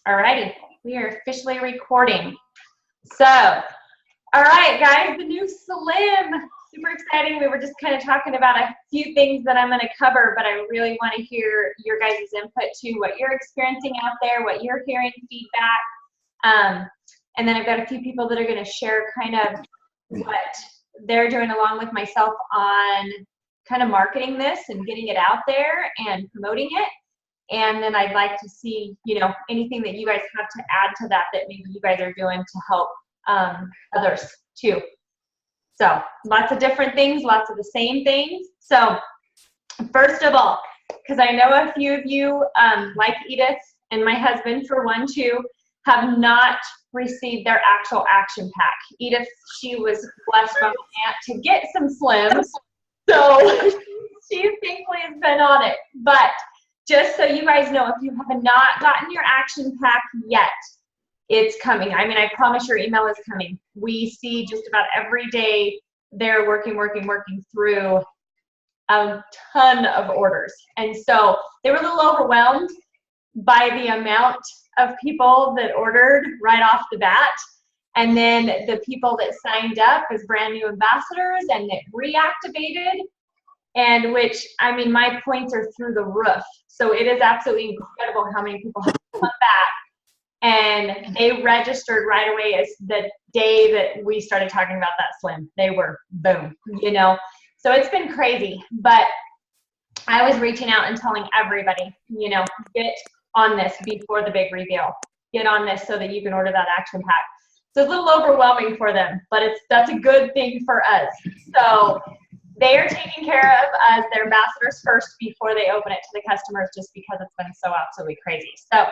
Alrighty, we are officially recording. So, all right, guys, the new Slim. Super exciting. We were just kind of talking about a few things that I'm going to cover, but I really want to hear your guys' input to what you're experiencing out there, what you're hearing, feedback. And then I've got a few people that are going to share kind of what they're doing along with myself on kind of marketing this and getting it out there and promoting it. And then I'd like to see, anything that you guys have to add to that maybe you guys are doing to help others too. So lots of different things, lots of the same things. So first of all, because I know a few of you, like Edith and my husband for one too, have not received their actual action pack. Edith, she was blessed by my aunt to get some Slims, so she thankfully has been on it. But just so you guys know, if you have not gotten your action pack yet, it's coming. I mean, I promise your email is coming. We see just about every day they're working through a ton of orders. And so they were a little overwhelmed by the amount of people that ordered right off the bat. And then the people that signed up as brand new ambassadors and that reactivated, and which, I mean, my points are through the roof. So it is absolutely incredible how many people have come back. And they registered right away as the day that we started talking about that Slim. They were boom, So it's been crazy. But I was reaching out and telling everybody, get on this before the big reveal. Get on this so that you can order that action pack. So it's a little overwhelming for them, but that's a good thing for us. So they are taking care of us, their ambassadors first before they open it to the customers, just because it's been so absolutely crazy. So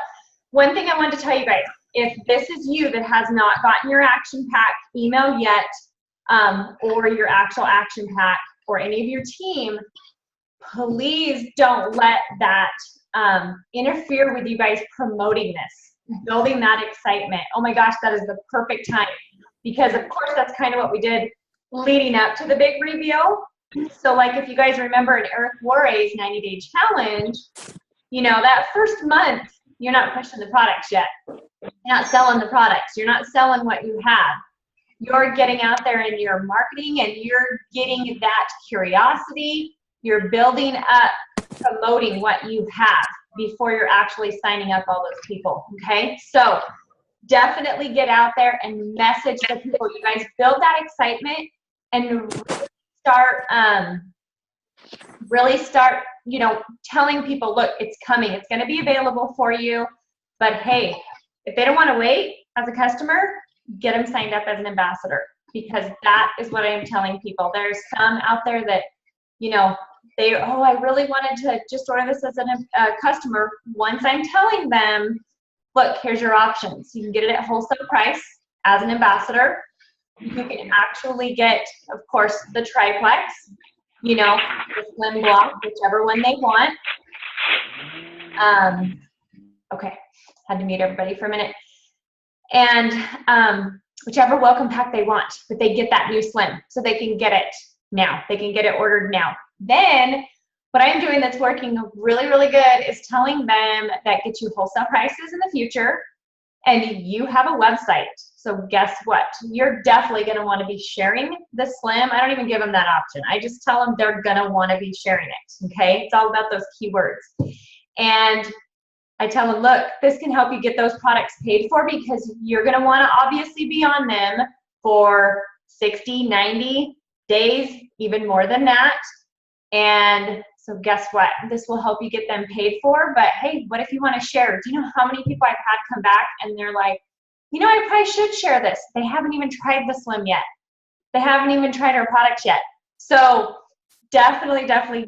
one thing I wanted to tell you guys, if this is you that has not gotten your action pack email yet, or your actual action pack, or any of your team, please don't let that interfere with you guys promoting this, building that excitement. Oh my gosh, that is the perfect time, because of course that's kind of what we did leading up to the big reveal. So like if you guys remember in Eric Worre's 90-day challenge, that first month, you're not pushing the products yet. You're not selling the products. You're not selling what you have. You're getting out there and you're marketing, and you're getting that curiosity. You're building up, promoting what you have before you're actually signing up all those people, okay? So definitely get out there and message the people. You guys build that excitement and really start, telling people, look, it's coming. It's going to be available for you. But hey, if they don't want to wait as a customer, get them signed up as an ambassador, because that is what I am telling people. There's some out there that, I really wanted to just order this as a customer. Once I'm telling them, look, here's your options. You can get it at wholesale price as an ambassador. You can actually get, of course, the triplex, the Slim block, whichever one they want. Okay, had to mute everybody for a minute. And whichever welcome pack they want, but they get that new Slim, so they can get it now. They can get it ordered now. Then what I'm doing that's working really, really good is telling them that gets you wholesale prices in the future, and you have a website. So guess what? You're definitely going to want to be sharing the Slim. I don't even give them that option. I just tell them they're going to want to be sharing it, okay? It's all about those keywords. And I tell them, look, this can help you get those products paid for, because you're going to want to obviously be on them for 60, 90 days, even more than that. And so guess what? This will help you get them paid for. But hey, what if you want to share? Do you know how many people I've had come back and they're like, I probably should share this. They haven't even tried the Slim yet. They haven't even tried our products yet. So definitely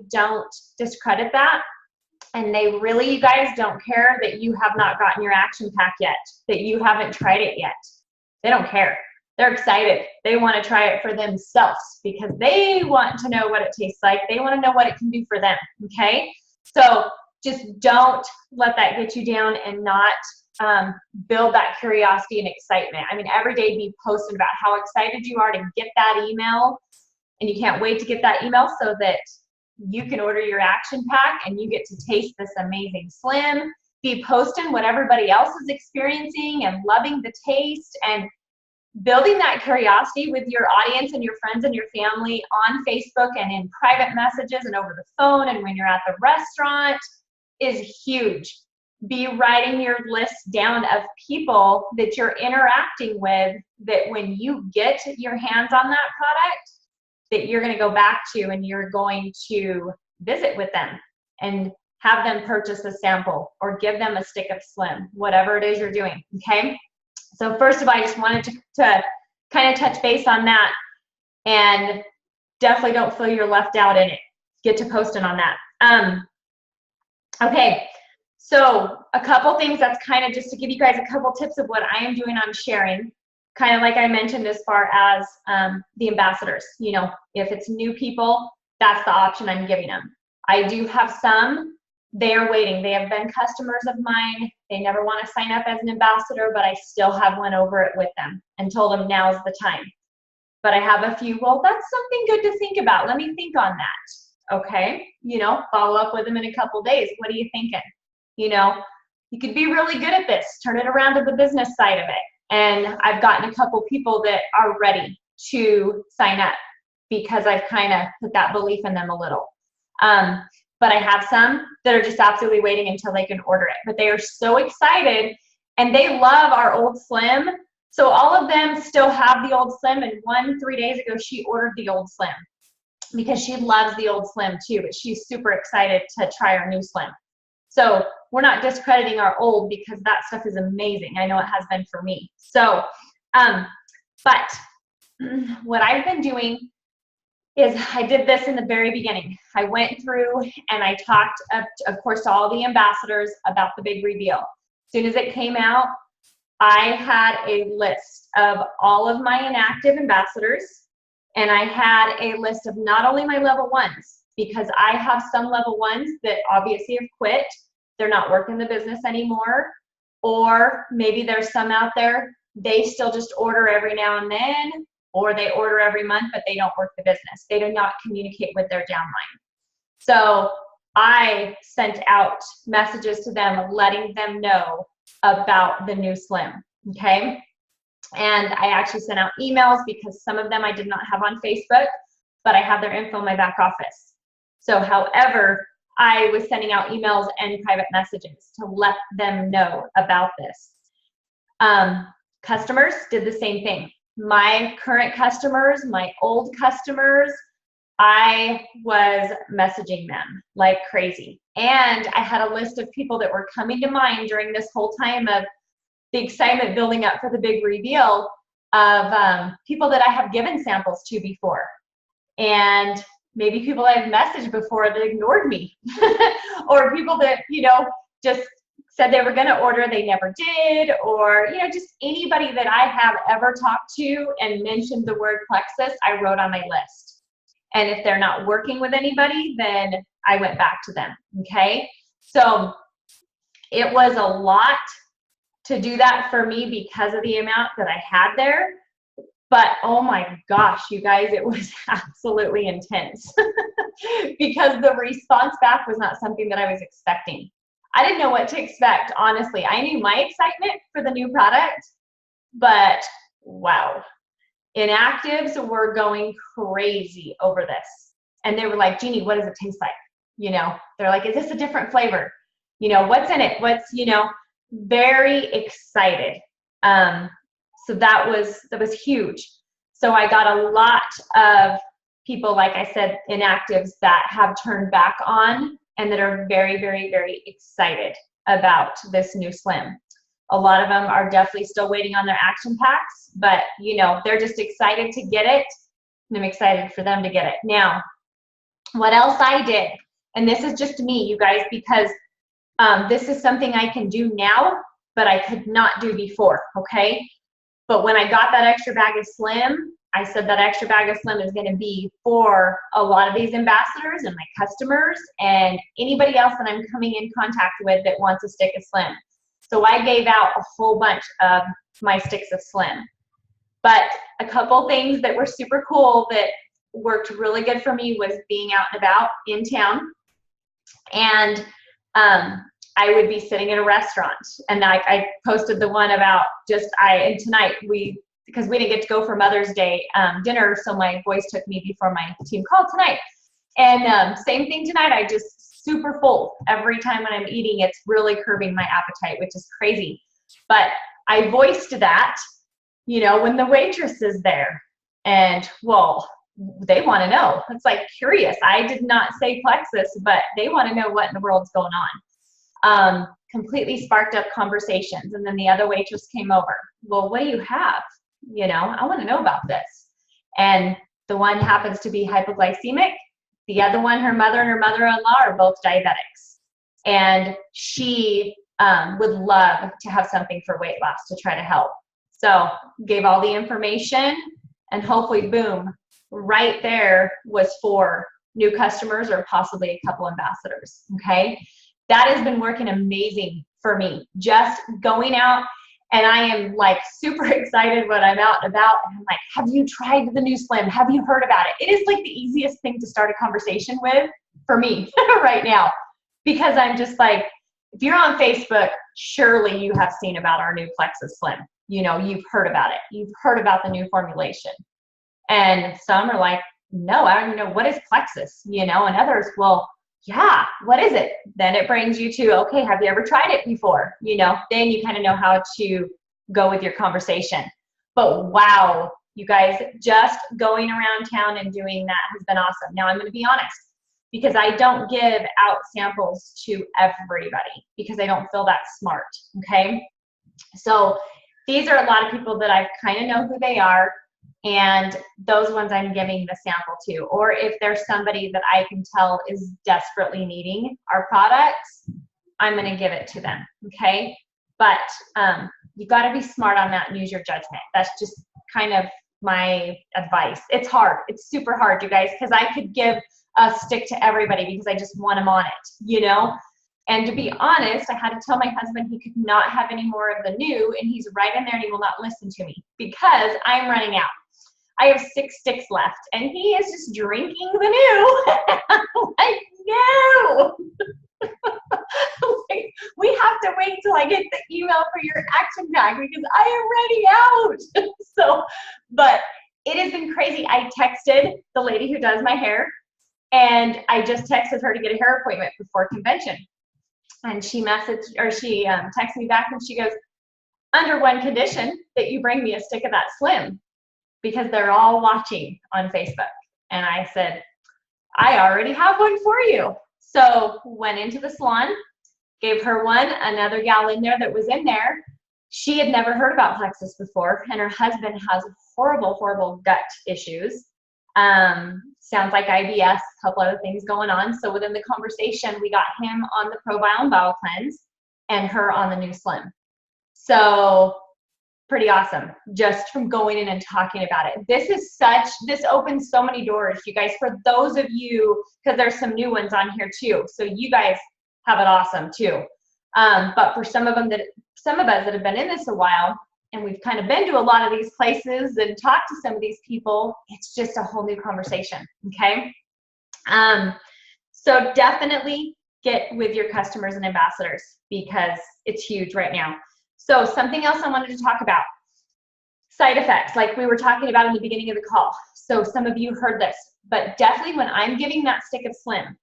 don't discredit that. And you guys don't care that you have not gotten your action pack yet, that you haven't tried it yet. They don't care. They're excited. They want to try it for themselves, because they want to know what it tastes like. They want to know what it can do for them, okay? So just don't let that get you down, and not build that curiosity and excitement. I mean, every day be posting about how excited you are to get that email, and you can't wait to get that email so that you can order your action pack and you get to taste this amazing Slim be posting what everybody else is experiencing and loving the taste and building that curiosity with your audience and your friends and your family on Facebook and in private messages and over the phone and when you're at the restaurant is huge. Be writing your list down of people that you're interacting with, that when you get your hands on that product, that you're going to go back to and you're going to visit with them and have them purchase a sample or give them a stick of Slim, whatever it is you're doing, okay? So first of all, I just wanted to kind of touch base on that, and definitely don't feel you're left out in it. Get to posting on that. Okay, so a couple things that's kind of just to give you guys a couple tips of what I am doing on sharing, kind of like I mentioned as far as the ambassadors. You know, if it's new people, that's the option I'm giving them. I do have some. They are waiting. They have been customers of mine. They never want to sign up as an ambassador, but I still have went over it with them and told them now's the time. But I have a few, well, that's something good to think about. Let me think on that. Okay, you know, follow up with them in a couple days. What are you thinking? You know, you could be really good at this. Turn it around to the business side of it. And I've gotten a couple people that are ready to sign up because I've kind of put that belief in them a little. But I have some that are just absolutely waiting until they can order it. But they are so excited, and they love our old Slim. So all of them still have the old Slim, and 3 days ago, she ordered the old Slim because she loves the old Slim too, but she's super excited to try our new Slim. So we're not discrediting our old because that stuff is amazing. I know it has been for me. So, but what I've been doing is I did this in the very beginning. I went through and I talked, of course, to all the ambassadors about the big reveal. As soon as it came out, I had a list of all of my inactive ambassadors, and I had a list of not only my level ones, because I have some level ones that obviously have quit. They're not working the business anymore, or maybe there's some out there, they still just order every now and then, or they order every month, but they don't work the business. They do not communicate with their downline. So I sent out messages to them letting them know about the new Slim, okay? And I actually sent out emails because some of them I did not have on Facebook, but I have their info in my back office. So however, I was sending out emails and private messages to let them know about this. Customers did the same thing. My current customers, my old customers, I was messaging them like crazy. And I had a list of people that were coming to mind during this whole time of the excitement building up for the big reveal of people that I have given samples to before. And maybe people I've messaged before that ignored me. Or people that, you know, just said they were going to order, they never did, or, you know, just anybody that I have ever talked to and mentioned the word Plexus, I wrote on my list. And if they're not working with anybody, then I went back to them, okay? So it was a lot to do that for me because of the amount that I had there. But oh my gosh, you guys, it was absolutely intense because the response back was not something that I was expecting. I didn't know what to expect, honestly. I knew my excitement for the new product, but wow. Inactives were going crazy over this. And they were like, Jeannie, what does it taste like? You know, they're like, is this a different flavor? You know, what's in it? What's, you know, very excited. So that was huge. So I got a lot of people, like I said, inactives that have turned back on and that are very, very, very excited about this new Slim. A lot of them are definitely still waiting on their action packs, but you know, they're just excited to get it, and I'm excited for them to get it. Now, what else I did, and this is just me, you guys, because this is something I can do now, but I could not do before, okay? But when I got that extra bag of Slim, I said that extra bag of Slim is going to be for a lot of these ambassadors and my customers and anybody else that I'm coming in contact with that wants a stick of Slim. So I gave out a whole bunch of my sticks of Slim. But a couple things that were super cool that worked really good for me was being out and about in town. And I would be sitting in a restaurant, and I posted the one about and tonight because we didn't get to go for Mother's Day dinner, so my boys took me before my team called tonight. And same thing tonight, I just super full. Every time when I'm eating, it's really curbing my appetite, which is crazy. But I voiced that, when the waitress is there, and well, they want to know. It's like curious. I did not say plexus, but they want to know what in the world's going on. Completely sparked up conversations. And then the other waitress came over. Well, what do you have? I want to know about this. And the one happens to be hypoglycemic. The other one, her mother and her mother-in-law are both diabetics. And she would love to have something for weight loss to try to help. So gave all the information, and hopefully, boom, right there was for new customers or possibly a couple ambassadors, okay? That has been working amazing for me, just going out, and I am like super excited when I'm out and about, and I'm like, have you tried the new Slim? Have you heard about it? It is like the easiest thing to start a conversation with for me right now, because I'm just like, if you're on Facebook, surely you have seen about our new Plexus Slim. You've heard about it. You've heard about the new formulation. And some are like, no, I don't even know what is Plexus, and others, well, yeah, what is it? Then it brings you to, okay, have you ever tried it before? Then you kind of know how to go with your conversation. But wow, you guys, just going around town and doing that has been awesome. Now I'm going to be honest, because I don't give out samples to everybody because I don't feel that smart, okay? So these are a lot of people that I kind of know who they are, and those ones I'm giving the sample to. Or if there's somebody that I can tell is desperately needing our products, I'm going to give it to them, okay? But you got to be smart on that and use your judgment. That's just kind of my advice. It's hard. It's super hard, you guys, because I could give a stick to everybody because I just want them on it, And to be honest, I had to tell my husband he could not have any more of the new, and he's right in there and he will not listen to me because I'm running out. I have 6 sticks left, and he is just drinking the new. I'm like, no. Like, we have to wait till I get the email for your action pack because I am ready out. But it has been crazy. I texted the lady who does my hair, and I just texted her to get a hair appointment before convention. And she texted me back, and she goes, under one condition, that you bring me a stick of that Slim, because they're all watching on Facebook. And I said, I already have one for you. So went into the salon, gave her one, another gal in there that was in there. She had never heard about Plexus before, and her husband has horrible, horrible gut issues. Sounds like IBS, a couple other things going on. So within the conversation, we got him on the ProBio and Bio Cleanse and her on the new Slim. So pretty awesome, just from going in and talking about it. This opens so many doors, you guys, for those of you, because there's some new ones on here too. So you guys have it awesome too. But for some of us that have been in this a while, and we've kind of been to a lot of these places and talked to some of these people, it's just a whole new conversation, okay? So definitely get with your customers and ambassadors because it's huge right now. So something else I wanted to talk about, side effects, like we were talking about in the beginning of the call. So some of you heard this, but definitely when I'm giving that stick of Slim,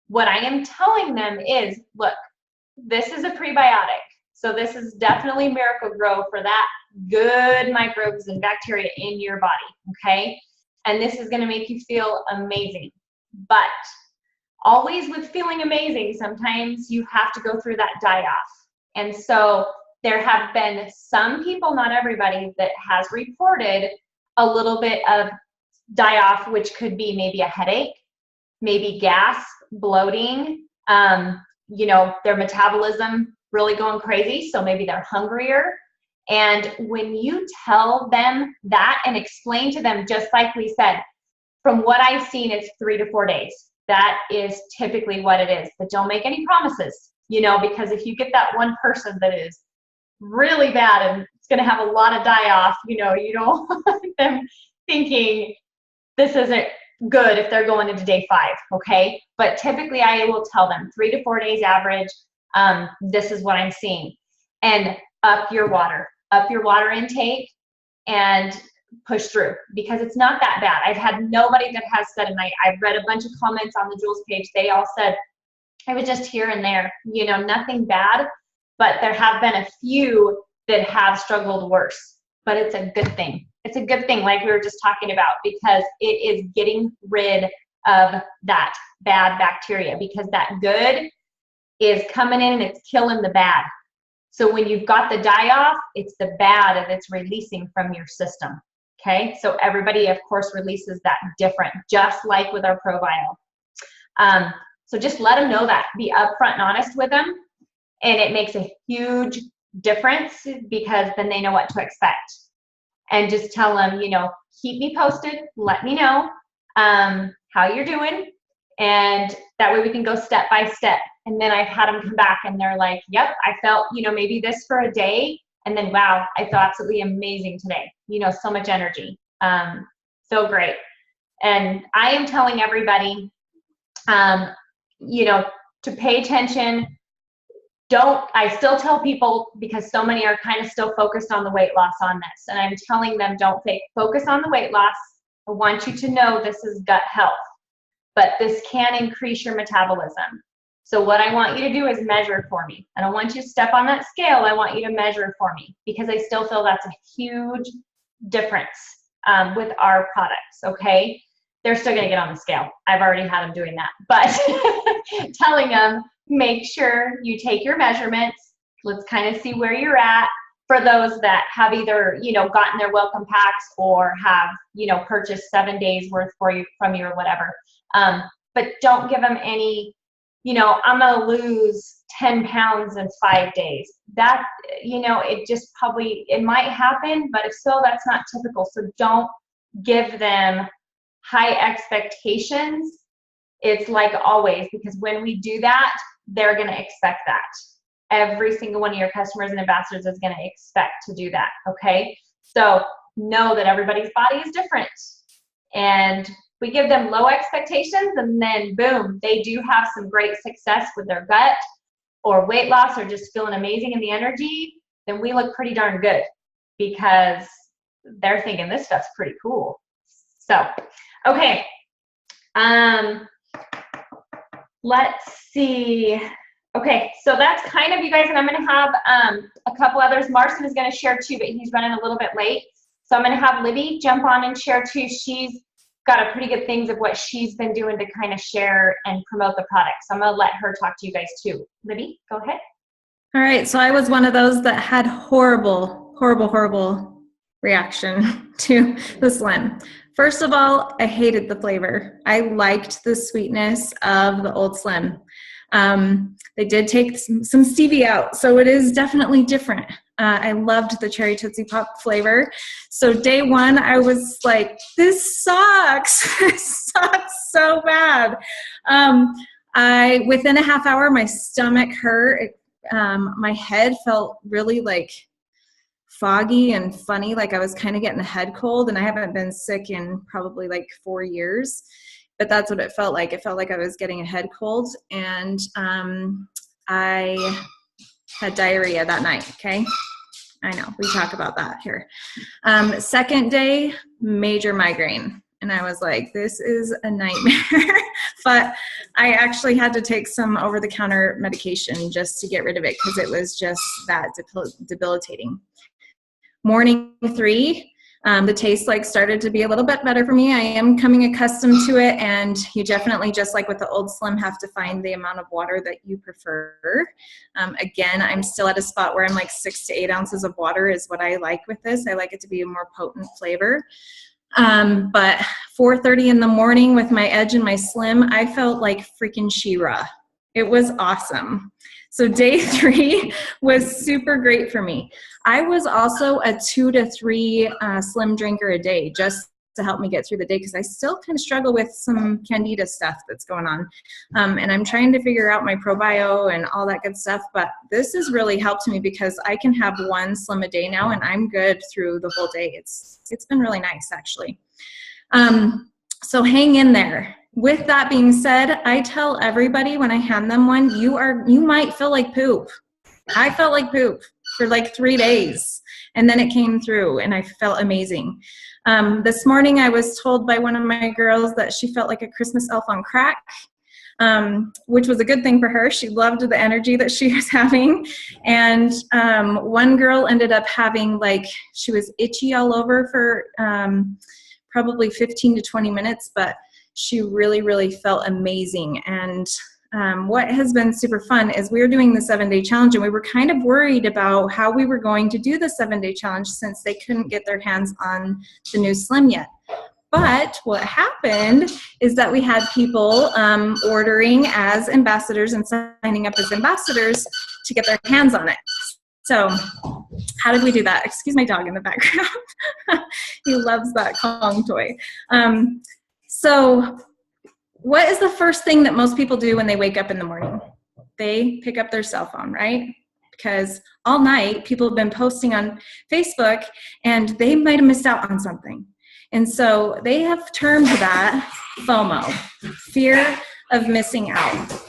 what I am telling them is, look, this is a prebiotic. So this is definitely Miracle-Gro for that good microbes and bacteria in your body, okay? And this is gonna make you feel amazing. But always with feeling amazing, sometimes you have to go through that die-off. And so there have been some people, not everybody, that has reported a little bit of die-off, which could be maybe a headache, maybe gas, bloating, their metabolism really going crazy, so maybe they're hungrier. And when you tell them that and explain to them, just like we said, from what I've seen, it's 3 to 4 days. That is typically what it is. But don't make any promises, because if you get that one person that is really bad and it's going to have a lot of die-off, you don't want them thinking this isn't good if they're going into day 5, okay? But typically I will tell them 3 to 4 days average. this is what I'm seeing. And up your water intake and push through, because it's not that bad. I've had nobody that has said, and I've read a bunch of comments on the Jules page, they all said it was just here and there, you know, nothing bad, but there have been a few that have struggled worse. But it's a good thing. It's a good thing, like we were just talking about, because it is getting rid of that bad bacteria, because that good is coming in and it's killing the bad. So when you've got the die-off, it's the bad that's releasing from your system, okay? So everybody, of course, releases that different, just like with our ProBio. So just let them know that. Be upfront and honest with them, and it makes a huge difference, because then they know what to expect. And just tell them, you know, keep me posted, let me know how you're doing, and that way we can go step by step. And then I've had them come back and they're like, yep, I felt, you know, maybe this for a day, and then wow, I feel absolutely amazing today. You know, so much energy. So great. And I am telling everybody, you know, to pay attention. I still tell people, because so many are kind of still focused on the weight loss on this, and I'm telling them, don't focus on the weight loss. I want you to know this is gut health, but this can increase your metabolism. So what I want you to do is measure for me. I don't want you to step on that scale. I want you to measure for me, because I still feel that's a huge difference with our products, okay? They're still gonna get on the scale. I've already had them doing that, but telling them, make sure you take your measurements. Let's kind of see where you're at. For those that have either, you know, gotten their welcome packs or have, you know, purchased 7 days worth from you or whatever. But don't give them any, you know, I'm going to lose 10 pounds in 5 days. That, you know, it might happen, but if so, that's not typical. So don't give them high expectations. It's like always, because when we do that, they're going to expect that. Every single one of your customers and ambassadors is going to expect to do that, okay? So know that everybody's body is different. And we give them low expectations, and then boom, they do have some great success with their gut or weight loss or just feeling amazing in the energy, then we look pretty darn good, because they're thinking this stuff's pretty cool. So, okay. Let's see. Okay, so that's kind of, you guys, and I'm going to have a couple others. Marcin is going to share too, but he's running a little bit late. So I'm going to have Libby jump on and share too. She's got a pretty good things of what she's been doing to kind of share and promote the product. So I'm going to let her talk to you guys too. Libby, go ahead. All right, so I was one of those that had horrible reaction to the Slim. First of all, I hated the flavor. I liked the sweetness of the old Slim. They did take some stevia out, so it is definitely different. I loved the Cherry Tootsie Pop flavor. So day one, I was like, this sucks. This sucks so bad. Within a half hour, my stomach hurt. My head felt really like foggy and funny, like I was kind of getting a head cold, and I haven't been sick in probably like 4 years, but that's what it felt like. It felt like I was getting a head cold, and I had diarrhea that night, okay? I know, we talk about that here. Second day, major migraine, and I was like, this is a nightmare, but I actually had to take some over-the-counter medication just to get rid of it, because it was just that debilitating. Morning 3, the taste started to be a little bit better for me. I am coming accustomed to it, and you definitely, just like with the old Slim, have to find the amount of water that you prefer. Again, I'm still at a spot where I'm like 6 to 8 ounces of water is what I like with this. I like it to be a more potent flavor. But 4:30 in the morning with my Edge and my Slim, I felt like freaking She-Ra. It was awesome. So day 3 was super great for me. I was also a 2 to 3 Slim drinker a day, just to help me get through the day, because I still kind of struggle with some candida stuff that's going on. And I'm trying to figure out my ProBio and all that good stuff, but this has really helped me, because I can have 1 Slim a day now, and I'm good through the whole day. It's been really nice, actually. So hang in there. with that being said, I tell everybody when I hand them one, you might feel like poop. I felt like poop for like 3 days, and then it came through and I felt amazing. This morning I was told by one of my girls that she felt like a Christmas elf on crack, which was a good thing for her. She loved the energy that she was having. And one girl ended up having, like, she was itchy all over for probably 15 to 20 minutes, but she really, really felt amazing. And what has been super fun is we're doing the 7-day challenge, and we were kind of worried about how we were going to do the 7-day challenge since they couldn't get their hands on the new Slim yet. But what happened is that we had people ordering as ambassadors and signing up as ambassadors to get their hands on it. So how did we do that? Excuse my dog in the background. He loves that Kong toy. So what is the first thing that most people do when they wake up in the morning? They pick up their cell phone, right? Because all night people have been posting on Facebook and they might have missed out on something. And so they have termed that FOMO, fear of missing out.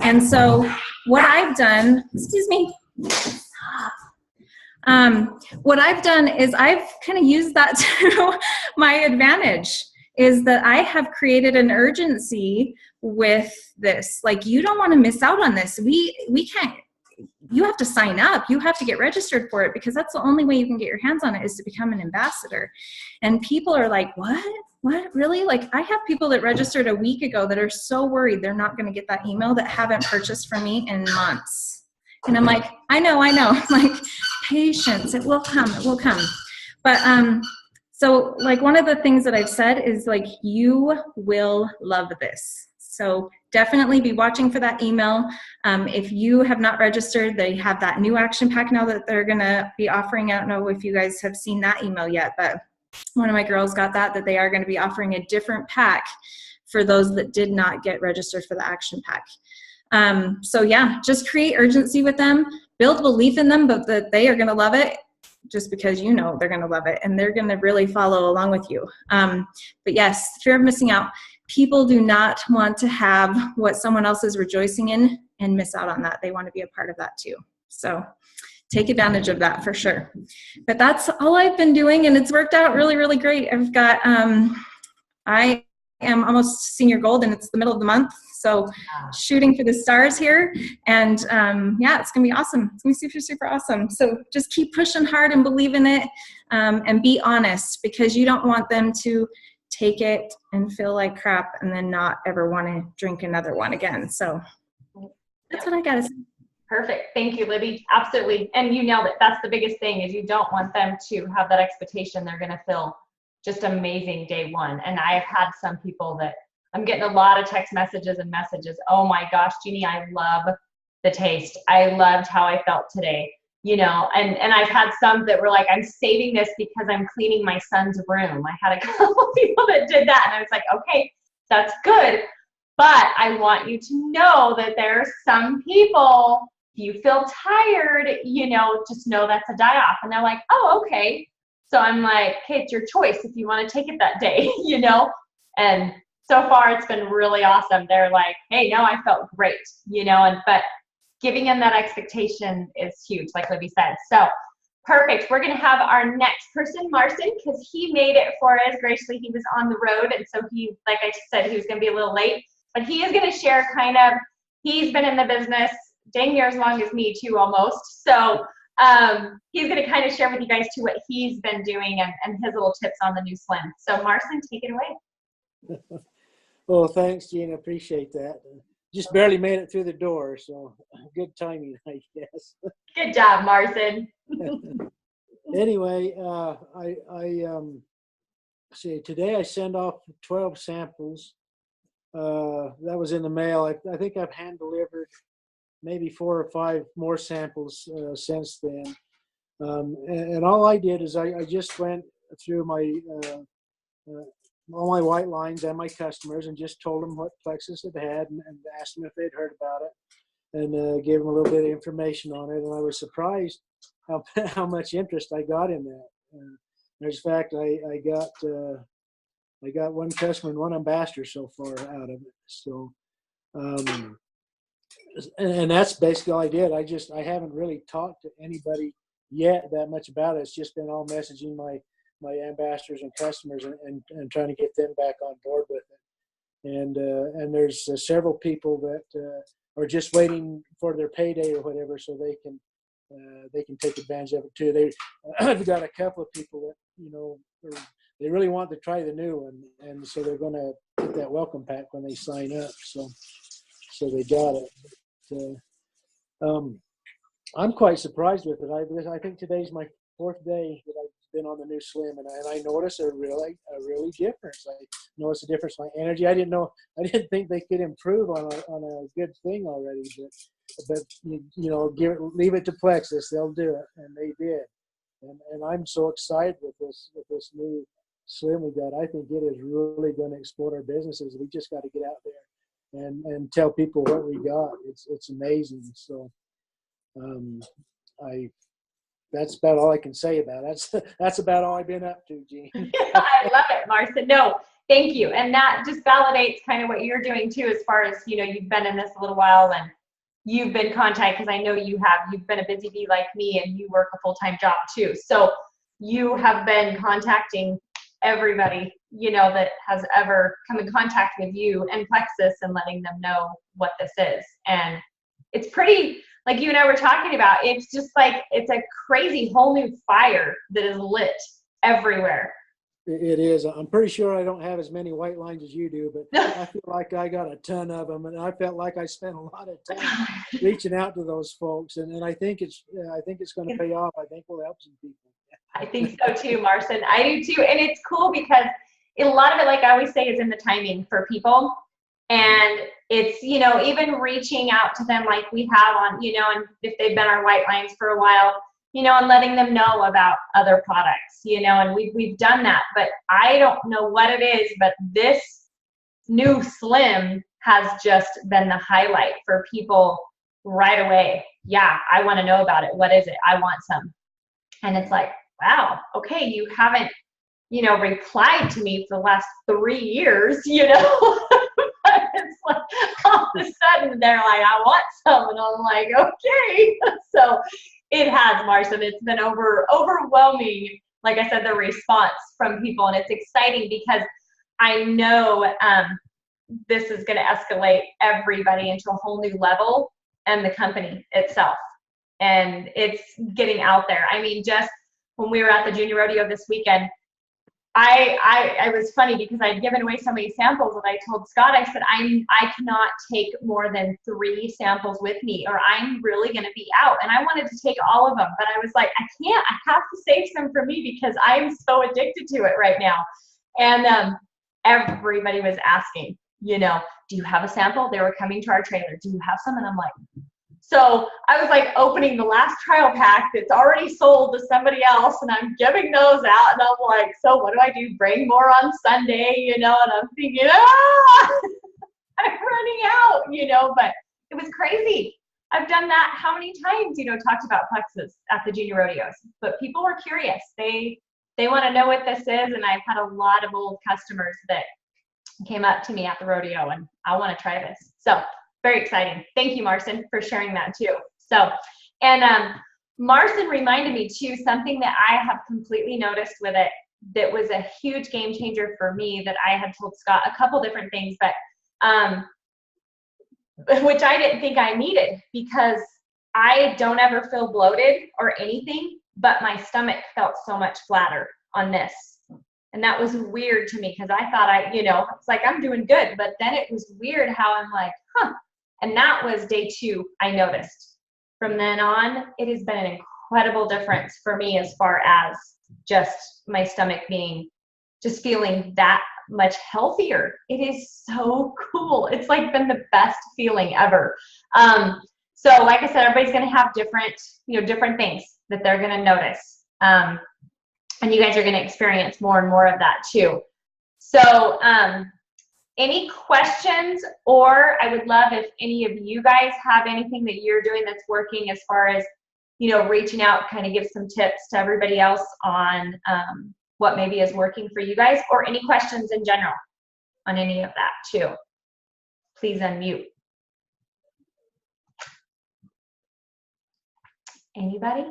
And so what I've done, excuse me, what I've done is I've kind of used that to my advantage, is that I have created an urgency with this. Like, you don't want to miss out on this. We can't, you have to sign up. You have to get registered for it, because that's the only way you can get your hands on it, is to become an ambassador. And people are like, what? What, really? Like, I have people that registered a week ago that are so worried they're not going to get that email, that haven't purchased from me in months. And I'm like, I know. Like, patience, it will come, it will come. But, so, like, one of the things that I've said is, like, you will love this. So definitely be watching for that email. If you have not registered, they have that new action pack now that they're going to be offering. I don't know if you guys have seen that email yet, but one of my girls got that they are going to be offering a different pack for those that did not get registered for the action pack. So yeah, just create urgency with them, build belief in them, but that they are going to love it, just because you know they're going to love it and they're going to really follow along with you. But yes, fear of missing out. People do not want to have what someone else is rejoicing in and miss out on that. They want to be a part of that too. So take advantage of that for sure. But that's all I've been doing, and it's worked out really, really great. I've got, I am almost senior gold, and it's the middle of the month. So shooting for the stars here. And yeah, it's going to be awesome. It's going to be super, super awesome. So just keep pushing hard and believe in it, and be honest, because you don't want them to take it and feel like crap and then not ever want to drink another one again. So that's what I got to say. Perfect. Thank you, Libby. Absolutely. And you nailed it. That's the biggest thing, is you don't want them to have that expectation they're going to feel just amazing day one. And I've had some people that I'm getting a lot of text messages and messages. Oh my gosh, Jeannie, I love the taste. I loved how I felt today. You know, and I've had some that were like, I'm saving this because I'm cleaning my son's room. I had a couple of people that did that, and I was like, okay, that's good. But I want you to know that there are some people, if you feel tired, you know, just know that's a die-off. And they're like, oh, okay. So I'm like, okay, it's your choice if you want to take it that day, you know? And so far it's been really awesome. They're like, hey, no, I felt great, you know, but giving them that expectation is huge, like Libby said. So perfect. We're going to have our next person, Marcin, because he made it for us graciously. He was on the road, and so he, like I said, he was going to be a little late. But he is going to share kind of, he's been in the business dang near as long as me too, almost. So he's going to kind of share with you guys too what he's been doing and his little tips on the new Slim. So Marcin, take it away. Well, thanks, Gina. Appreciate that. Just barely made it through the door, so good timing, I guess. Good job, Marcin. Anyway, see, today I sent off 12 samples. That was in the mail. I think I've hand delivered maybe 4 or 5 more samples since then. And all I did is I just went through my all my white lines and my customers and just told them what Plexus had had and asked them if they'd heard about it, and gave them a little bit of information on it. And I was surprised how much interest I got in that. As a fact, I got I got one customer and one ambassador so far out of it. So, and that's basically all I did. I haven't really talked to anybody yet that much about it. It's just been all messaging my ambassadors and customers and trying to get them back on board with it. And there's several people that are just waiting for their payday or whatever, so they can take advantage of it too. I've got a couple of people that they really want to try the new one, and so they're going to get that welcome pack when they sign up. So they got it. But, I'm quite surprised with it. I think today's my 4th day that I've been on the new Slim, and I noticed a really difference. I noticed a difference in my energy. I didn't think they could improve on a good thing already, but leave it to Plexus, they'll do it, and they did. And I'm so excited with this new Slim we got. I think it is really going to explode our businesses. We just got to get out there and tell people what we got. It's amazing. So that's about all I can say about it. That's about all I've been up to, Jean. I love it, Marcin. No, thank you. And that just validates kind of what you're doing too, as far as, you've been in this a little while and you've been contacted, because I know you've been a busy bee like me, and you work a full-time job too. So you have been contacting everybody, that has ever come in contact with you and Plexus, and letting them know what this is. And it's pretty, like you and I were talking about, it's just like, it's a crazy whole new fire that is lit everywhere. It is. I'm pretty sure I don't have as many white lines as you do, but I feel like I got a ton of them, and I felt like I spent a lot of time reaching out to those folks, and I think it's going to pay off. I think we'll help some people. I think so too, Marcin. I do too, and it's cool because a lot of it, like I always say, is in the timing for people. And it's, even reaching out to them like we have on, and if they've been our white lines for a while, and letting them know about other products, and we've done that. But I don't know what it is, but this new Slim has just been the highlight for people right away. Yeah, I want to know about it. What is it? I want some. And it's like, wow, okay, you haven't, replied to me for the last 3 years, But it's like all of a sudden they're like, I want some, and I'm like, okay. So it has, Marcin. It's been overwhelming, like I said, the response from people, and it's exciting because I know this is going to escalate everybody into a whole new level, and the company itself, and it's getting out there. I mean, just when we were at the junior rodeo this weekend, I was funny because I'd given away so many samples, and I told Scott, I said, I cannot take more than 3 samples with me, or I'm really going to be out. And I wanted to take all of them, but I was like, I can't. I have to save some for me because I'm so addicted to it right now. And everybody was asking, do you have a sample? They were coming to our trailer. Do you have some? And I'm like, so I was like opening the last trial pack that's already sold to somebody else, and I'm giving those out, and I'm like, so what do? Bring more on Sunday, and I'm thinking, I'm running out, but it was crazy. I've done that how many times, talked about Plexus at the junior rodeos, but people were curious. They want to know what this is, and I've had a lot of old customers that came up to me at the rodeo, and I want to try this. So very exciting. Thank you, Marcin, for sharing that too. So, and Marcin reminded me too, something that I have completely noticed with it that was a huge game changer for me, that I had told Scott a couple different things, but which I didn't think I needed, because I don't ever feel bloated or anything, but my stomach felt so much flatter on this. And that was weird to me, because I thought it's like I'm doing good, but then it was weird how I'm like, huh. And that was day 2 I noticed. From then on, it has been an incredible difference for me as far as just my stomach just feeling that much healthier. It is so cool. It's like been the best feeling ever. So like I said, everybody's going to have different things that they're going to notice. And you guys are going to experience more and more of that too. So, any questions, or I would love if any of you guys have anything that you're doing that's working as far as, reaching out, kind of give some tips to everybody else on what maybe is working for you guys, or any questions in general on any of that too. Please unmute. Anybody?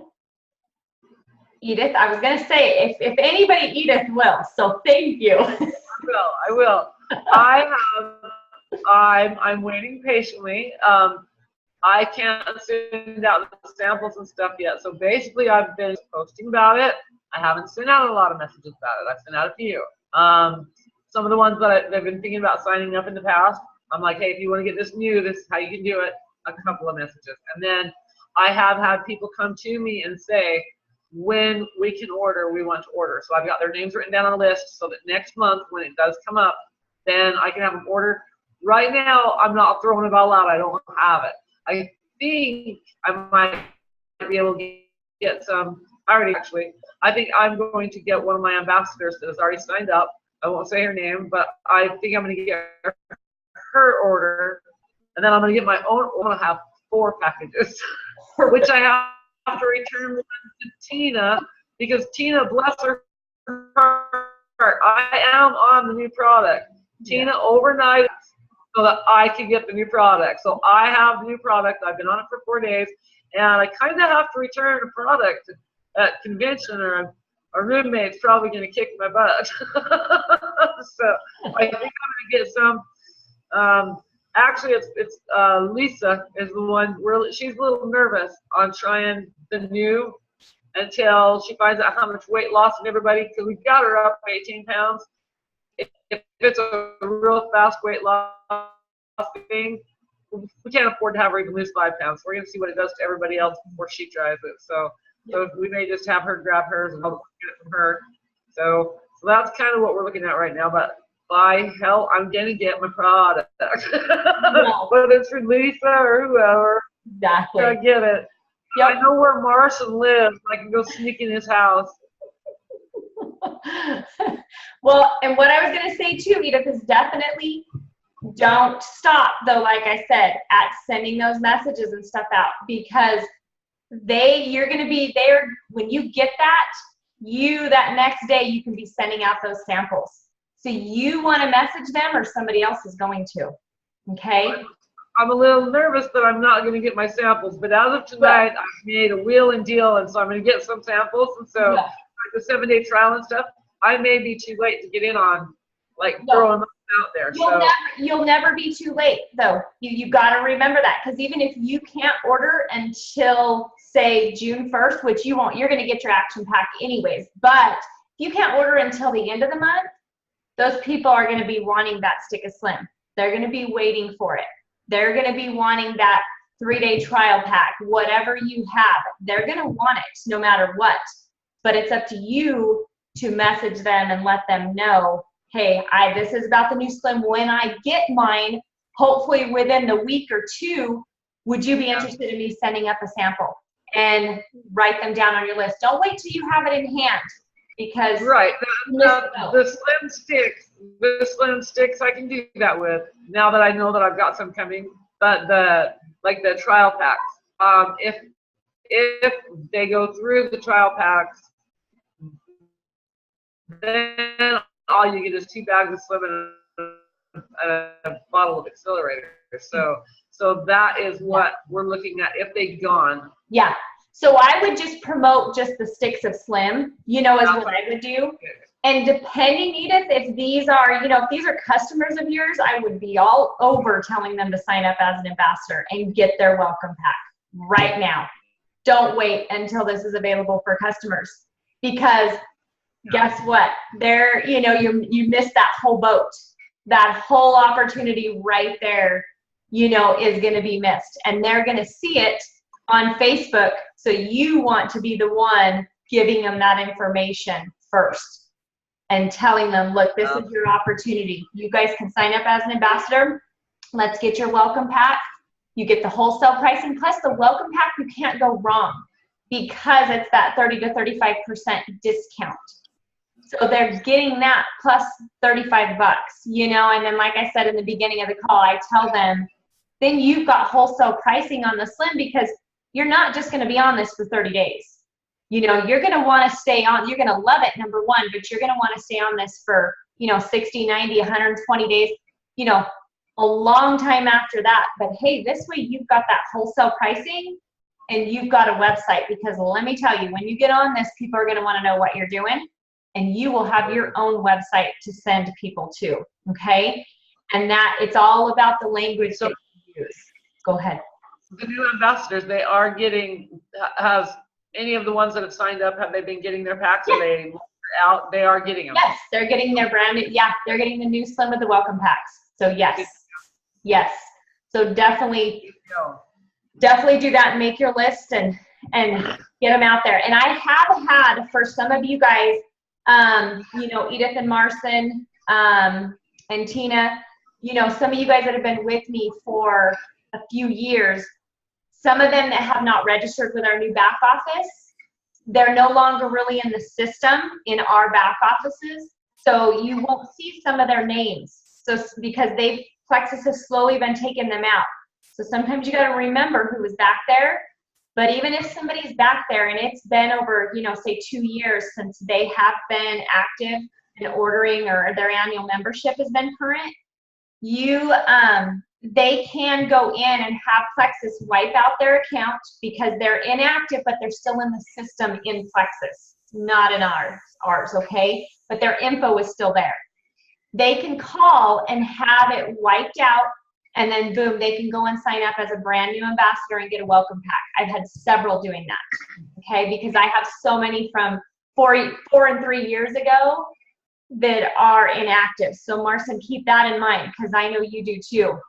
Edith, I was gonna say, if anybody, Edith will, so thank you. I will. I'm waiting patiently. I can't send out the samples and stuff yet. So basically I've been posting about it. I haven't sent out a lot of messages about it. I've sent out a few. Some of the ones that I've been thinking about signing up in the past, I'm like, hey, if you want to get this new, this is how you can do it. A couple of messages. And then I have had people come to me and say, when we can order, we want to order. So I've got their names written down on a list so that next month when it does come up, then I can have them order. Right now, I'm not throwing it all out. I don't have it. I think I might be able to get some. I think I'm going to get one of my ambassadors that has already signed up. I won't say her name, but I think I'm going to get her order, and then I'm going to get my own. I'm going to have 4 packages, which I have to return one to Tina, because Tina, bless her heart, I am on the new product. Tina overnight so that I can get the new product. So I have the new product. I've been on it for 4 days, and I kind of have to return a product at convention, or a roommate's probably going to kick my butt. So I think I'm going to get some. Actually, it's Lisa is the one. She's a little nervous on trying the new until she finds out how much weight loss in everybody, because we got her up 18 pounds. If it's a real fast weight loss thing, we can't afford to have her even lose 5 pounds. We're going to see what it does to everybody else before she tries it. So we may just have her grab hers and I'll get it from her. So that's kind of what we're looking at right now. But by hell, I'm going to get my product. Whether it's for Lisa or whoever, Exactly. I get it. Yep. I know where Marson lives. I can go sneak in his house. Well, and what I was going to say too, Edith, is definitely don't stop, though, like I said, at sending those messages and stuff out, because you're going to be there when you get that, that next day you can be sending out those samples. So you want to message them, or somebody else is going to, okay? I'm a little nervous that I'm not going to get my samples, but as of tonight, I've made a wheel and deal, and so I'm going to get some samples, and so like the 7-day trial and stuff, I may be too late to get in on, throwing them out there. You'll never be too late, though. You got to remember that, because even if you can't order until, say, June 1st, which you won't, you're going to get your action pack anyways, but if you can't order until the end of the month, those people are going to be wanting that stick of Slim. They're going to be waiting for it. They're going to be wanting that 3-day trial pack, whatever you have. They're going to want it no matter what. But it's up to you to message them and let them know, hey, this is about the new Slim. When I get mine, hopefully within the week or 2, would you be interested in me sending up a sample? And write them down on your list. Don't wait till you have it in hand, because the slim sticks I can do that with, now that I know that I've got some coming. But the trial packs, if they go through the trial packs, then all you get is 2 bags of Slim and a bottle of Accelerator. So that is what we're looking at if they've gone. Yeah. So I would just promote just the sticks of Slim, is what I would do. And depending, Edith, if these are, if these are customers of yours, I would be all over telling them to sign up as an ambassador and get their welcome pack right now. Don't wait until this is available for customers, because guess what? You missed that whole boat. That whole opportunity right there, is going to be missed. And they're going to see it on Facebook. So you want to be the one giving them that information first and telling them, look, this is your opportunity. You guys can sign up as an ambassador. Let's get your welcome pack. You get the wholesale pricing plus the welcome pack. You can't go wrong, because it's that 30 to 35% discount. So they're getting that plus $35, and then like I said in the beginning of the call, I tell them, then you've got wholesale pricing on the Slim, because you're not just going to be on this for 30 days. you know, you're going to want to stay on, you're going to love it, number one, but you're going to want to stay on this for, you know, 60, 90, 120 days, you know, a long time after that. But hey, this way you've got that wholesale pricing and you've got a website, because let me tell you, when you get on this, people are going to want to know what you're doing, and you will have your own website to send people to. Okay. And that it's all about the language that you use. Go ahead. The new ambassadors, they are getting, has any of the ones that have signed up, have they been getting their packs? Are they out? They are getting them. Yes, they're getting their brand new, yeah, they're getting the new Slim with the welcome packs. So yes, yes. So definitely do that and make your list and get them out there. And I have had, for some of you guys, you know, Edith and Marcin, and Tina, you know, some of you guys that have been with me for a few years, some of them that have not registered with our new back office, they're no longer really in the system in our back offices. So you won't see some of their names. So because Plexus has slowly been taking them out. So sometimes you got to remember who was back there. But even if somebody's back there and it's been over, you know, say 2 years since they have been active and ordering, or their annual membership has been current, they can go in and have Plexus wipe out their account because they're inactive, but they're still in the system in Plexus, not in ours, okay? But their info is still there. They can call and have it wiped out, and then boom, they can go and sign up as a brand new ambassador and get a welcome pack. I've had several doing that, okay? Because I have so many from 4 and 3 years ago that are inactive. So Marcin, keep that in mind, because I know you do too.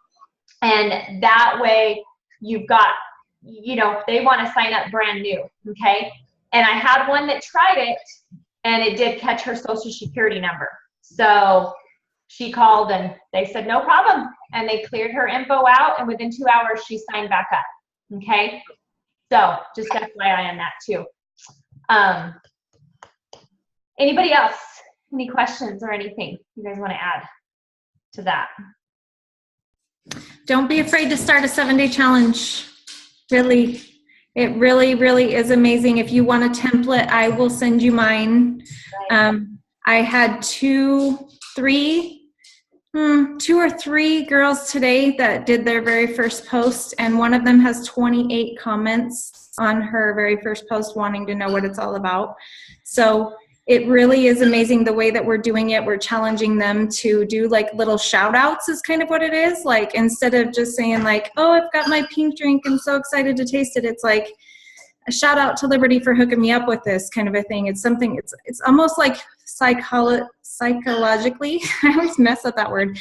And that way you've got, you know, they want to sign up brand new, okay? And I had one that tried it and it did catch her social security number. So she called and they said, no problem. And they cleared her info out, and within 2 hours she signed back up, okay? So just FYI on that too. Anybody else? Any questions or anything you guys want to add to that? Don't be afraid to start a 7-day challenge. Really, it really, really is amazing. If you want a template, I will send you mine. I had two or three girls today that did their very first post, and one of them has 28 comments on her very first post wanting to know what it's all about. So it really is amazing the way that we're doing it. We're challenging them to do like little shout outs is kind of what it is. Like, instead of just saying like, oh, I've got my pink drink, I'm so excited to taste it. It's like a shout out to Liberty for hooking me up with this kind of a thing. It's something, it's almost like psychologically, I always mess up that word.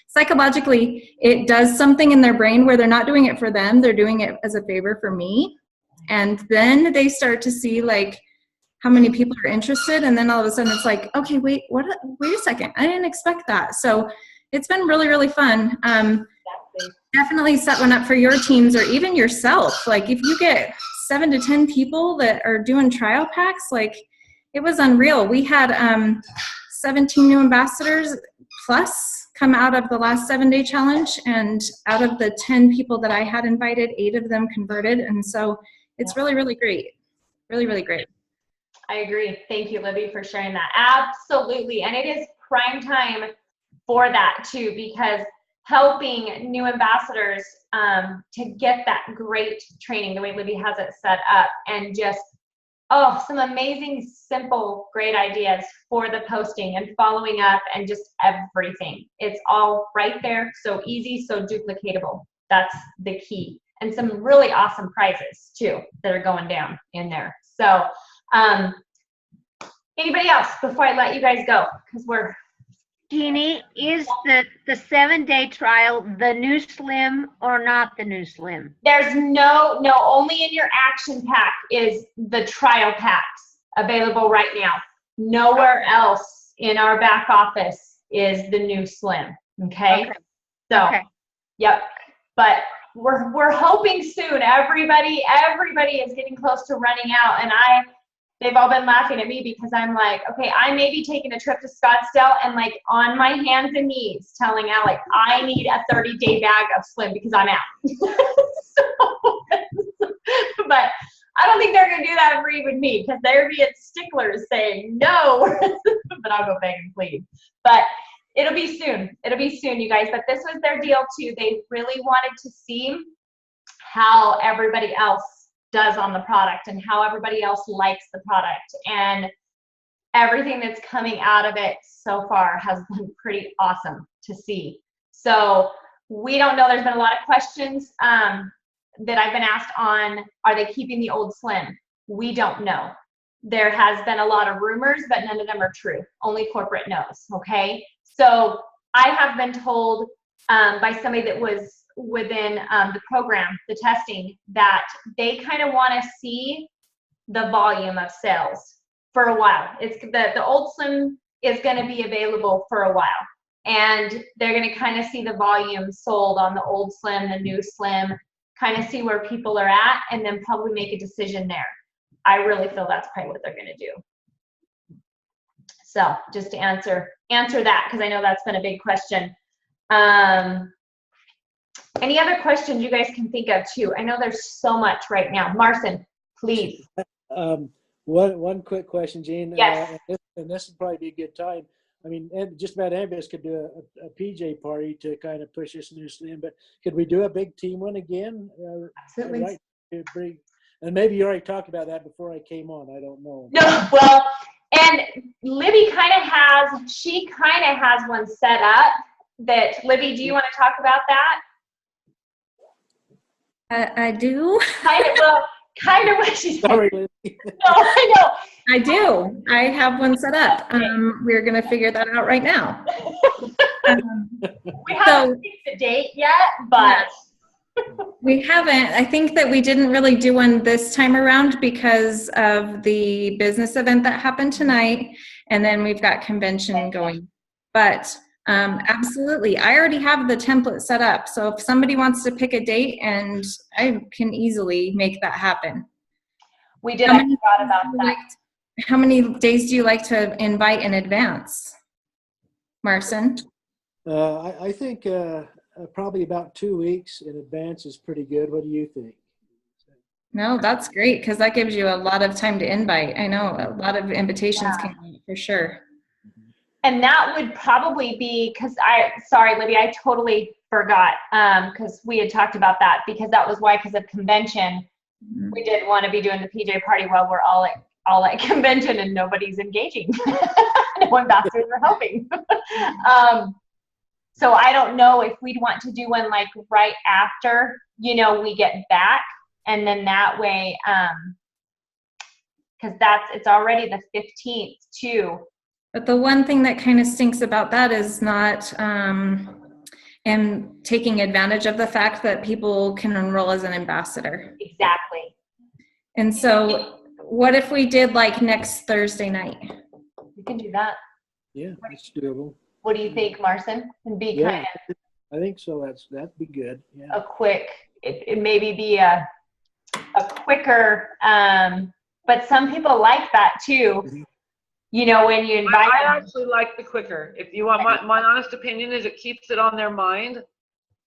Psychologically, it does something in their brain where they're not doing it for them. They're doing it as a favor for me. And then they start to see like how many people are interested, and then all of a sudden it's like, okay, wait a second, I didn't expect that. So it's been really, really fun. Definitely set one up for your teams or even yourself. Like if you get 7 to 10 people that are doing trial packs, like it was unreal. We had 17 new ambassadors plus come out of the last 7-day challenge, and out of the 10 people that I had invited, 8 of them converted. And so it's really, really great. Really, really great. I agree. Thank you, Libby, for sharing that. Absolutely. And it is prime time for that too, because helping new ambassadors to get that great training, the way Libby has it set up, and just, some amazing, simple, great ideas for the posting and following up and just everything. It's all right there. So easy, so duplicatable. That's the key. And some really awesome prizes too that are going down in there. So anybody else before I let you guys go? Because we're Jeannie, is the 7-day trial the new Slim or not the new Slim? There's no, only in your action pack is the trial packs available right now. Nowhere else in our back office is the new Slim. Okay. So, yep. But we're hoping soon. Everybody is getting close to running out, and they've all been laughing at me because I'm like, okay, I may be taking a trip to Scottsdale and like on my hands and knees telling Alec, I need a 30-day bag of Slim because I'm out. But I don't think they're going to do that for even me because they're being sticklers saying no, but I'll go beg and plead. But it'll be soon. It'll be soon, you guys. But this was their deal too. They really wanted to see how everybody else does on the product and how everybody else likes the product. And everything that's coming out of it so far has been pretty awesome to see. So we don't know. There's been a lot of questions that I've been asked on, are they keeping the old Slim? We don't know. There has been a lot of rumors, but none of them are true. Only corporate knows, okay? So I have been told by somebody that was within the program, the testing, that they kind of want to see the volume of sales for a while. It's the old Slim is going to be available for a while, and they're going to kind of see the volume sold on the old Slim, the new Slim, kind of see where people are at, and then probably make a decision there. I really feel that's probably what they're going to do. So just to answer that, because I know that's been a big question. Any other questions you guys can think of too? I know there's so much right now. Marcin, please. One quick question, Jean. Yes. And this would probably be a good time. I mean, just about any of us could do a PJ party to kind of push this new Slim, but could we do a big team one again? Absolutely. Right? And maybe you already talked about that before I came on. I don't know. No, well, and Libby kind of has one set up that, Libby, do you want to talk about that? I do. Kind of what she said. Sorry, Libby. No, I know. I do. I have one set up. We're going to figure that out right now. We haven't picked the date yet, but we haven't. I think that we didn't really do one this time around because of the business event that happened tonight, and then we've got convention going. But absolutely, I already have the template set up. So if somebody wants to pick a date, and I can easily make that happen. we did. I forgot about that. How many days do you like to invite in advance, Marcin? I think probably about 2 weeks in advance is pretty good. What do you think? No, that's great because that gives you a lot of time to invite. I know a lot of invitations came out for sure. And that would probably be because sorry, Libby, I totally forgot because we had talked about that because that was why, because of convention, we didn't want to be doing the PJ party while we're all at convention and nobody's engaging. No ambassadors are helping. So I don't know if we'd want to do one like right after, we get back, and then that way, because it's already the 15th too. But the one thing that kind of stinks about that is not and taking advantage of the fact that people can enroll as an ambassador. Exactly. And so what if we did like next Thursday night? We can do that. Yeah, that's doable. What do you think, Marcin? And be Yeah, kind of I think so. That'd be good. Yeah. a quick, it maybe be a quicker, but some people like that too. Mhm. When you invite I them. actually like the quicker. If you want my honest opinion is it keeps it on their mind.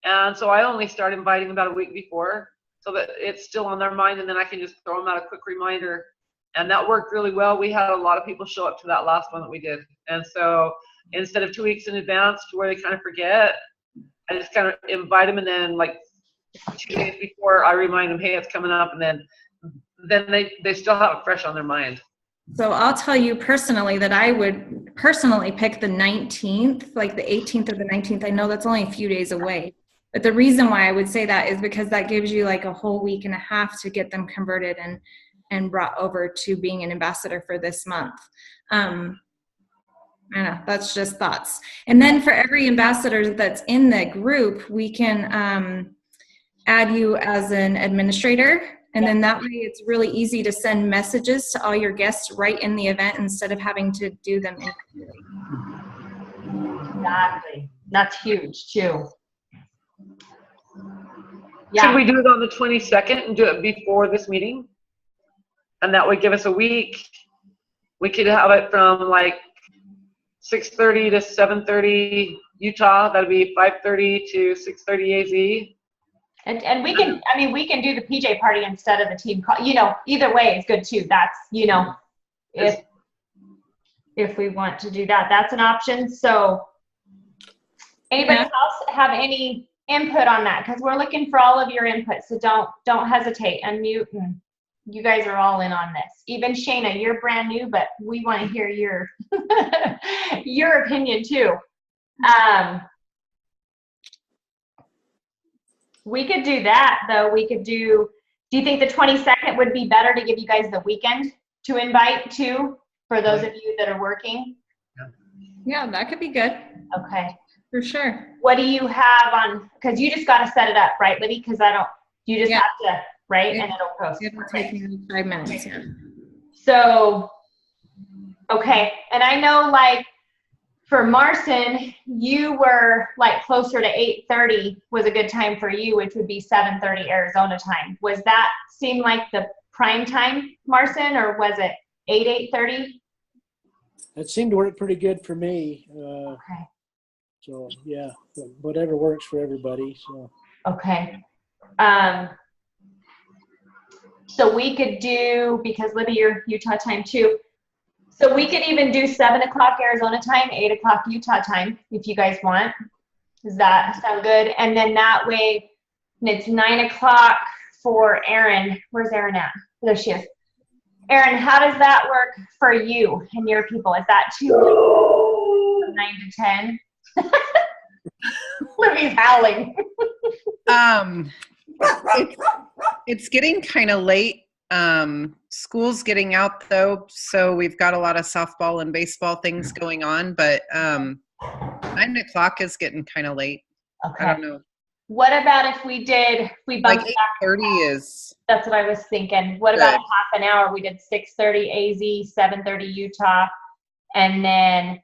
And so I only start inviting about a week before so that it's still on their mind, and then I can just throw them out a quick reminder. And that worked really well. We had a lot of people show up to that last one that we did. And so instead of 2 weeks in advance to where they kind of forget, I just kind of invite them, and then like 2 days before I remind them, hey, it's coming up, and then they still have it fresh on their mind. So I'll tell you personally that I would personally pick the 19th, like the 18th or the 19th. I know that's only a few days away. But the reason why I would say that is because that gives you like a whole week and a half to get them converted and brought over to being an ambassador for this month. I know, that's just thoughts. And then for every ambassador that's in the group, we can add you as an administrator. And then that way it's really easy to send messages to all your guests right in the event instead of having to do them individually. Exactly. That's huge too. Should we do it on the 22nd and do it before this meeting? And that would give us a week. We could have it from like 6:30 to 7:30 Utah. That'd be 5:30 to 6:30 AZ. And we can, I mean, we can do the PJ party instead of the team call. You know, either way is good too. That's, you know, if we want to do that, that's an option. So anybody else have any input on that? Because we're looking for all of your input. So don't hesitate, unmute, and you guys are all in on this. Even Shayna, you're brand new, but we want to hear your your opinion too. We could do that though. We could do you think the 22nd would be better to give you guys the weekend to invite to for those of you that are working? Yeah, that could be good. Okay. For sure. What do you have on, because you just got to set it up, right, Libby? Because you just have to, right? Yeah. And it'll post. It'll take me 5 minutes, yeah. So, okay. And I know, like, for Marson, you were, like, closer to 8:30 was a good time for you, which would be 7:30 Arizona time. Was that seem like the prime time, Marson, or was it 8:30? It seemed to work pretty good for me. Okay. So yeah, whatever works for everybody. So Okay. So we could do, because Libby, you're Utah time too. So we could even do 7 o'clock Arizona time, 8 o'clock Utah time, if you guys want. Does that sound good? And then that way, it's 9 o'clock for Erin. Where's Erin at? There she is. Erin, how does that work for you and your people? Is that too late? 9 to 10? Libby's howling. It's getting kind of late. School's getting out though, so we've got a lot of softball and baseball things going on, but 9 o'clock is getting kind of late. Okay. I don't know. What about if we bumped Like back? 8:30 is. That's what I was thinking. What about a half an hour? We did 6:30 AZ, 7:30 Utah, and then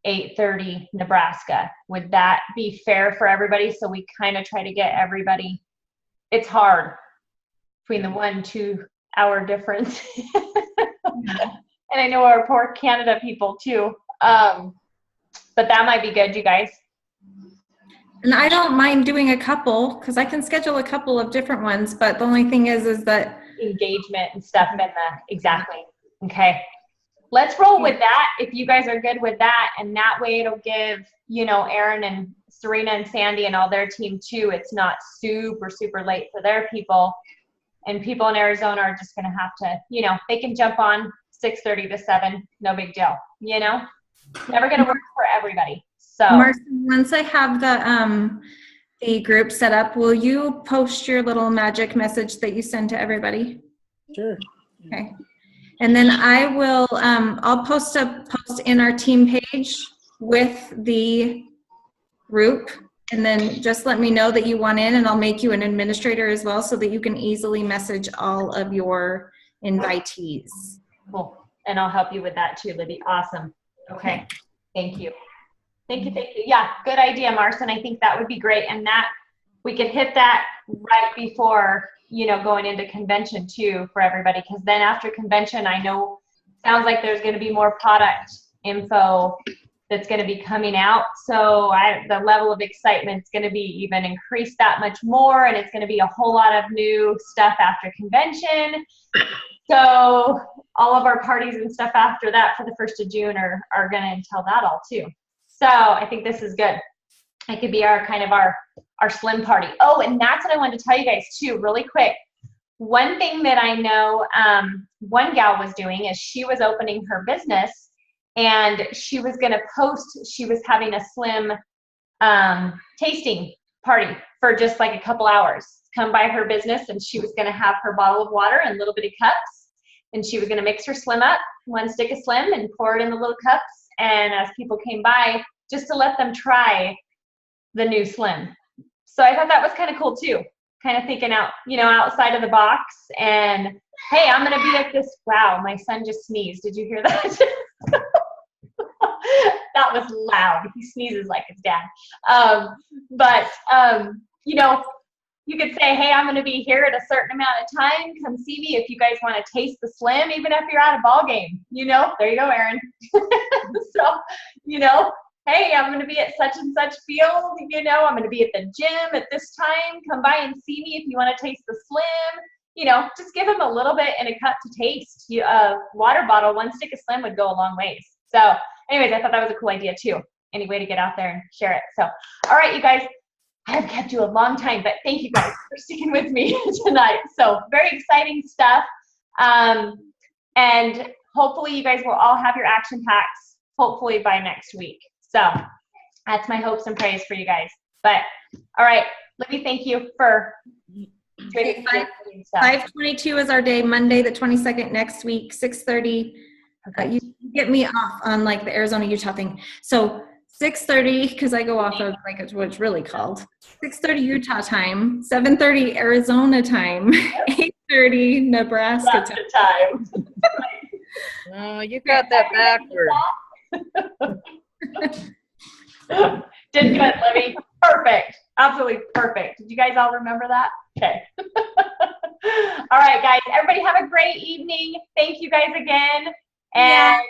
8:30 Nebraska. Would that be fair for everybody? So we kind of try to get everybody. It's hard between the 1-2 hour difference. And I know our poor Canada people too. But that might be good, you guys. And I don't mind doing a couple because I can schedule a couple of different ones, but the only thing is that Engagement and stuff in exactly. Okay. Let's roll with that if you guys are good with that. And that way it'll give, you know, Erin and Serena and Sandy and all their team too. It's not super, super late for their people. And people in Arizona are just going to have to, you know, they can jump on 6:30 to 7. No big deal. You know, never going to work for everybody. So Marson, once I have the group set up, will you post your little magic message that you send to everybody? sure. Okay. And then I will, I'll post a post in our team page with the group, and then just let me know that you want in, and I'll make you an administrator as well so that you can easily message all of your invitees. cool. And I'll help you with that too, Libby. Awesome. Okay. Thank you. Thank you. Thank you. Yeah. Good idea, Marson. I think that would be great. And that we could hit that right before, you know, going into convention too for everybody. Because then after convention, I know sounds like there's going to be more product info that's going to be coming out. So the level of excitement is going to be even increased that much more. And it's going to be a whole lot of new stuff after convention. So all of our parties and stuff after that for the 1st of June are going to entail that all too. So I think this is good. It could be our kind of our slim party. Oh, and that's what I wanted to tell you guys too, really quick. One thing that I know one gal was doing is she was opening her business, and she was going to post, she was having a slim tasting party for just like a couple hours. Come by her business, and she was going to have her bottle of water and little bitty cups, and she was going to mix her slim up, 1 stick of slim, and pour it in the little cups. And as people came by, just to let them try the new slim. So I thought that was kind of cool too. Kind of thinking out, you know, outside of the box. And hey, I'm going to be like this. Wow, my son just sneezed. Did you hear that? That was loud. He sneezes like his dad. You know, you could say, hey, I'm going to be here at a certain amount of time. Come see me if you guys want to taste the slim, even if you're at a ball game. You know, there you go, Erin. So, you know, hey, I'm going to be at such and such field, you know, I'm going to be at the gym at this time. Come by and see me if you want to taste the Slim. You know, just give them a little bit in a cup to taste. Water bottle, 1 stick of Slim would go a long ways. So anyways, I thought that was a cool idea too. Any way to get out there and share it. So, all right, you guys, I have kept you a long time, but thank you guys for sticking with me tonight. So very exciting stuff. And hopefully you guys will all have your action packs, hopefully by next week. So that's my hopes and praise for you guys. But all right, let me thank you for Okay, 5/22 is our day, Monday the 22nd next week, 6:30. You get me off on like the Arizona Utah thing. So 6:30, because I go off of like what it's really called. 6:30 Utah time, 7:30 Arizona time, 8:30 Nebraska time. Oh, you got that backward. Did good, Libby. Perfect. Absolutely perfect. Did you guys all remember that? Okay. All right, guys. Everybody have a great evening. Thank you guys again. And